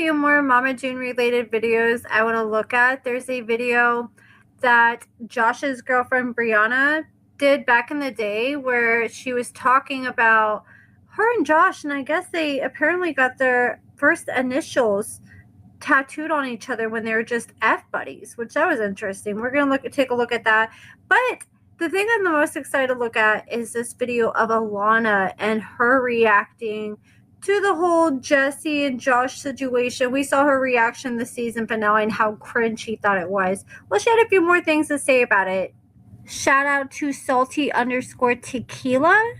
few more Mama June related videos I want to look at. There's a video that Josh's girlfriend Brianna did back in the day where she was talking about her and Josh, and I guess they apparently got their first initials tattooed on each other when they were just F buddies, which that was interesting. We're gonna take a look at that. But the thing I'm the most excited to look at is this video of Alana and her reacting to the whole Jesse and Josh situation. We saw her reaction this season finale and how cringe she thought it was. Well, she had a few more things to say about it. Shout out to salty_tequila.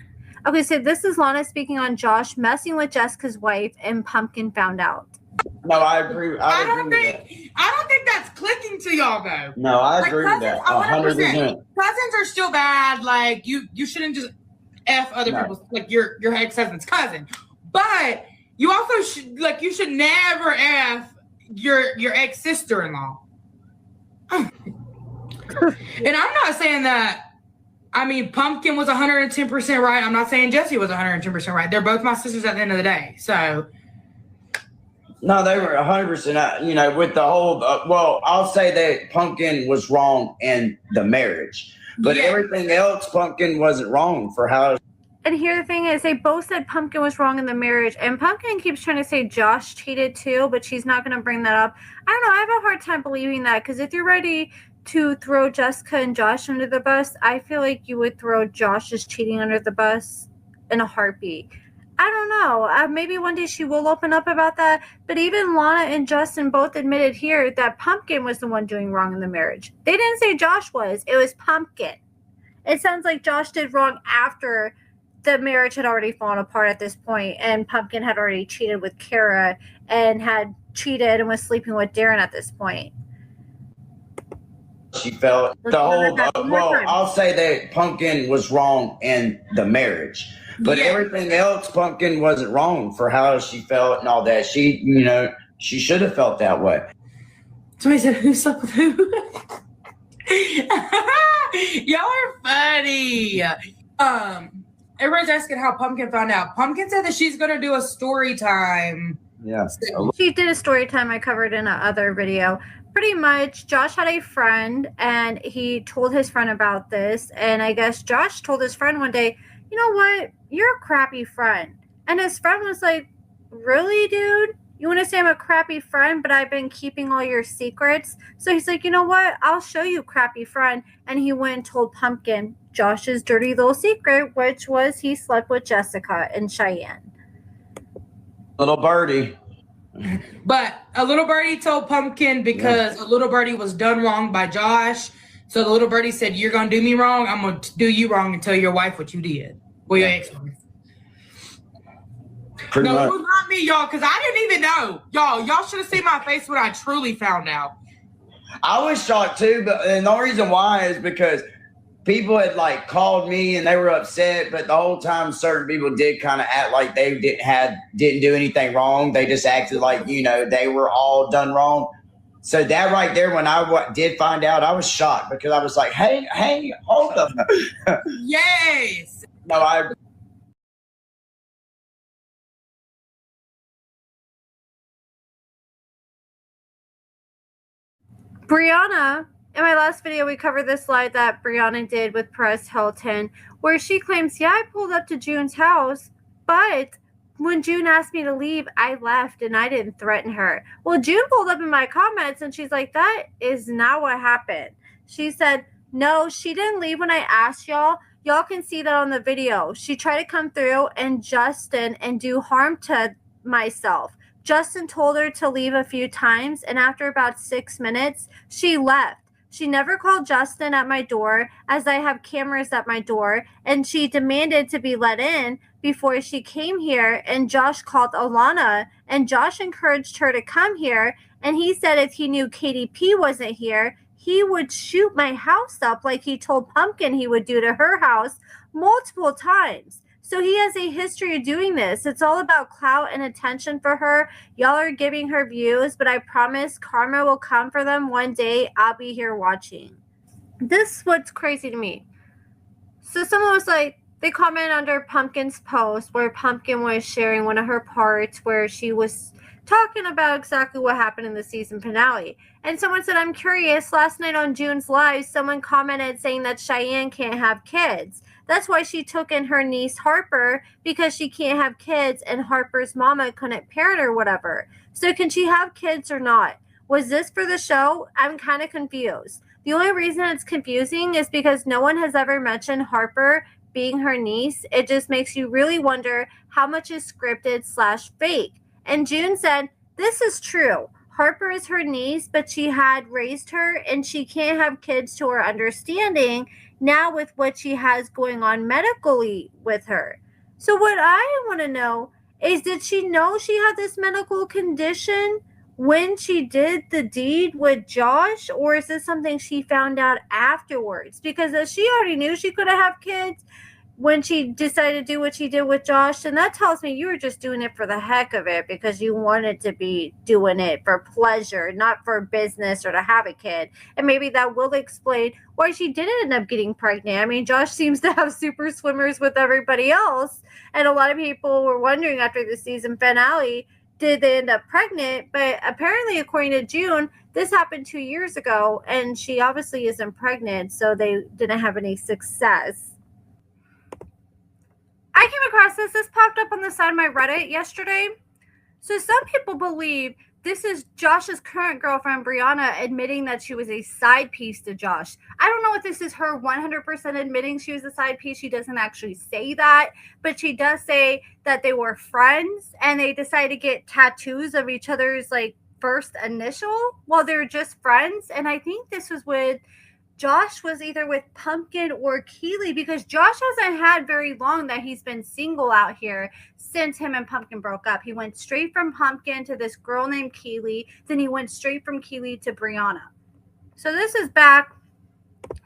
Okay, so this is Lana speaking on Josh messing with Jessica's wife and Pumpkin found out. No, I agree. I don't think that's clicking to y'all though. No, I agree with that. 100%. Cousins are still bad. Like you shouldn't just F other people's, like your ex-husband's cousin. But you also you should never F your ex-sister-in-law. And I'm not saying that. I mean, Pumpkin was 110% right. I'm not saying Jesse was 110% right. They're both my sisters at the end of the day. So. No, they were 100%. You know, with the whole. Well, I'll say that Pumpkin was wrong in the marriage, but everything else, Pumpkin wasn't wrong for how. And here the thing is, they both said Pumpkin was wrong in the marriage, and Pumpkin keeps trying to say Josh cheated too, but she's not going to bring that up. I don't know. I have a hard time believing that, because if you're ready to throw Jessica and Josh under the bus, I feel like you would throw Josh's cheating under the bus in a heartbeat. I don't know. Maybe one day she will open up about that. But even Lana and Justin both admitted here that Pumpkin was the one doing wrong in the marriage. They didn't say Josh was. It was Pumpkin. It sounds like Josh did wrong after the marriage had already fallen apart at this point, and Pumpkin had already cheated with Kara and had cheated and was sleeping with Darren at this point. She felt the whole. Well, I'll say that Pumpkin was wrong in the marriage, but everything else, Pumpkin wasn't wrong for how she felt and all that. She, you know, she should have felt that way. Somebody said, "Who slept with who?" Y'all are funny. Everybody's asking how Pumpkin found out. Pumpkin said that she's gonna do a story time. Yeah, she did a story time I covered in another video. Pretty much, Josh had a friend, and he told his friend about this, and I guess Josh told his friend one day, you know what, you're a crappy friend. And his friend was like, really, dude? You want to say I'm a crappy friend, but I've been keeping all your secrets? So he's like, you know what, I'll show you, crappy friend. And he went and told Pumpkin Josh's dirty little secret, which was he slept with Jessica and Shyann. Little birdie. But a little birdie told Pumpkin because a little birdie was done wrong by Josh. So the little birdie said, you're going to do me wrong. I'm going to do you wrong and tell your wife what you did. Well, your ex-wife. No, it was not me, y'all, because I didn't even know. Y'all should have seen my face when I truly found out. I was shocked too, but and the only reason why is because people had like called me and they were upset, but the whole time certain people did kind of act like they didn't do anything wrong. They just acted like, you know, they were all done wrong. So that right there, when I did find out, I was shocked because I was like, hey, hold up. Yes. No, Brianna, in my last video, we covered this slide that Brianna did with Perez Hilton, where she claims, I pulled up to June's house, but when June asked me to leave, I left and I didn't threaten her. Well, June pulled up in my comments and she's like, that is not what happened. She said, no, she didn't leave when I asked y'all. Y'all can see that on the video. She tried to come through and Justin and do harm to myself. Justin told her to leave a few times, and after about 6 minutes, she left. She never called Justin at my door, as I have cameras at my door, and she demanded to be let in before she came here, and Josh called Alana, and Josh encouraged her to come here, and he said if he knew KDP wasn't here, he would shoot my house up like he told Pumpkin he would do to her house multiple times. So he has a history of doing this. It's all about clout and attention for her. Y'all are giving her views, but I promise karma will come for them one day. I'll be here watching. This is what's crazy to me. So someone was like, they commented under Pumpkin's post where Pumpkin was sharing one of her parts where she was talking about exactly what happened in the season finale. And someone said, I'm curious, last night on June's live, someone commented saying that Shyann can't have kids. That's why she took in her niece Harper, because she can't have kids and Harper's mama couldn't parent or whatever. So can she have kids or not? Was this for the show? I'm kind of confused. The only reason it's confusing is because no one has ever mentioned Harper being her niece. It just makes you really wonder how much is scripted / fake. And June said, this is true. Harper is her niece, but she had raised her and she can't have kids to her understanding now with what she has going on medically with her. So what I want to know is, did she know she had this medical condition when she did the deed with Josh, or is this something she found out afterwards? Because if she already knew she couldn't have kids when she decided to do what she did with Josh, and that tells me you were just doing it for the heck of it because you wanted to be doing it for pleasure, not for business or to have a kid. And maybe that will explain why she didn't end up getting pregnant. I mean, Josh seems to have super swimmers with everybody else, and a lot of people were wondering after the season finale, did they end up pregnant? But apparently, according to June, this happened 2 years ago, and she obviously isn't pregnant, so they didn't have any success. I came across this. This popped up on the side of my Reddit yesterday. So some people believe this is Josh's current girlfriend, Brianna, admitting that she was a side piece to Josh. I don't know if this is her 100% admitting she was a side piece. She doesn't actually say that, but she does say that they were friends and they decided to get tattoos of each other's like first initial while they're just friends. And I think this was with Josh was either with Pumpkin or Keely, because Josh hasn't had very long that he's been single out here since him and Pumpkin broke up. He went straight from Pumpkin to this girl named Keely. Then he went straight from Keely to Brianna. So this is back.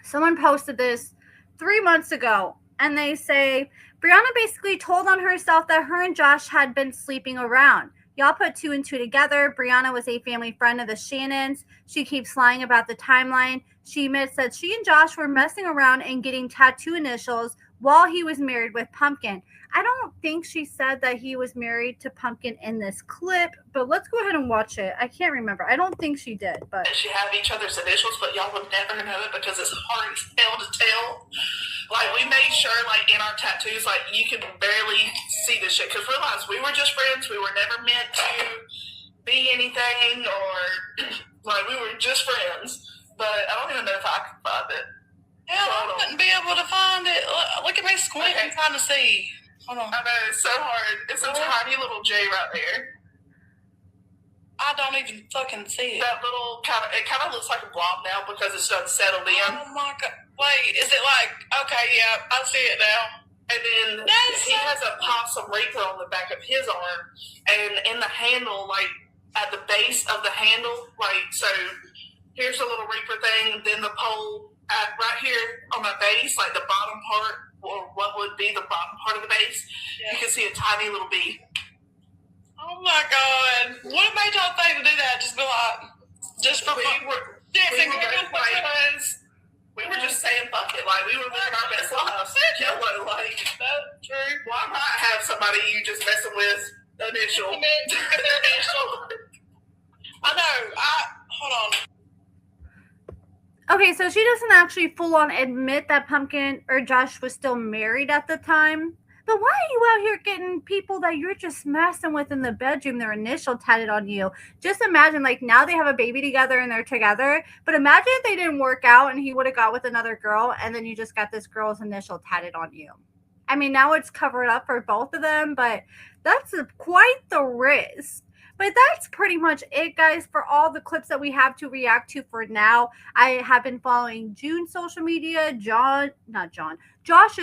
Someone posted this 3 months ago, and they say, Brianna basically told on herself that her and Josh had been sleeping around. Y'all put 2 and 2 together. Brianna was a family friend of the Shannons. She keeps lying about the timeline. She admits that she and Josh were messing around and getting tattoo initials while he was married with Pumpkin. I don't think she said that he was married to Pumpkin in this clip, but let's go ahead and watch it. I can't remember. I don't think she did, but she have each other's initials, but y'all would never know it because it's hard as hell to tell. Like, we made sure, like, in our tattoos, like, you could barely see this shit. Because realize we were just friends. We were never meant to be anything, or, like, we were just friends. But I don't even know if I can find it. Hell, I wouldn't be able to find it. Look at me squinting, trying to see. Hold on. I know, it's so hard. It's a tiny little J right there. I don't even fucking see it. That little it kind of looks like a blob now because it's done settled in. Oh my God. Wait, is it like, okay, yeah, I see it now. And then he has a possum reaper on the back of his arm. And in the handle, like, at the base of the handle, like, so here's a little reaper thing, then the pole right here on my base, like the bottom part, or what would be the bottom part of the base, you can see a tiny little bee. Oh my God. What made y'all think to do that? Just be like, just for fun. We were just saying fuck it. Like, we were living our best lives. Yellow, like, that's true. Why not have somebody you just messing with initial? I know. Hold on. okay, so she doesn't actually full on admit that Pumpkin or Josh was still married at the time. But why are you out here getting people that you're just messing with in the bedroom, their initial tatted on you? Just imagine, like, now they have a baby together and they're together. But imagine if they didn't work out and he would have got with another girl and then you just got this girl's initial tatted on you. I mean, now it's covered up for both of them, but that's quite the risk. But that's pretty much it, guys, for all the clips that we have to react to for now. I have been following June's social media, Josh's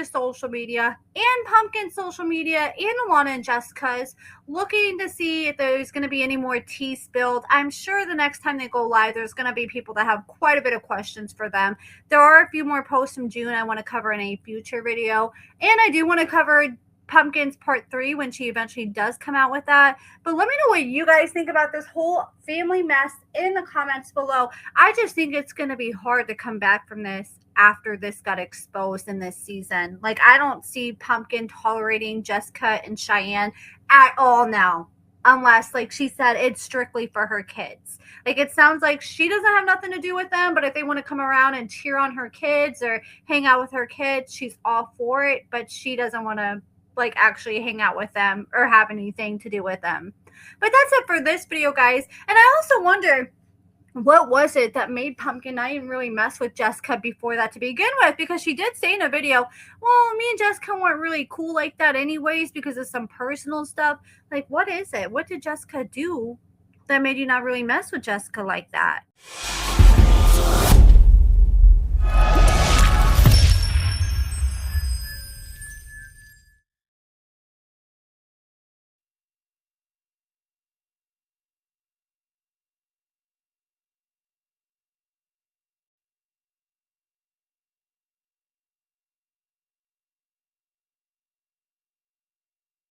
social media, and Pumpkin's social media, and Alana and Jessica's, looking to see if there's going to be any more tea spilled. I'm sure the next time they go live, there's going to be people that have quite a bit of questions for them. There are a few more posts from June I want to cover in a future video, and I do want to cover Pumpkin's part 3 when she eventually does come out with that. But let me know what you guys think about this whole family mess in the comments below. I just think it's going to be hard to come back from this after this got exposed in this season. Like, I don't see Pumpkin tolerating Jessica and Shyann at all now. unless, like she said, it's strictly for her kids. Like, it sounds like she doesn't have nothing to do with them, but if they want to come around and cheer on her kids or hang out with her kids, she's all for it, but she doesn't want to, like, actually hang out with them or have anything to do with them. But that's it for this video, guys. And I also wonder, what was it that made Pumpkin not even really mess with Jessica before that to begin with? Because she did say in a video, well, me and Jessica weren't really cool like that anyways because of some personal stuff. Like, what is it? What did Jessica do that made you not really mess with Jessica like that?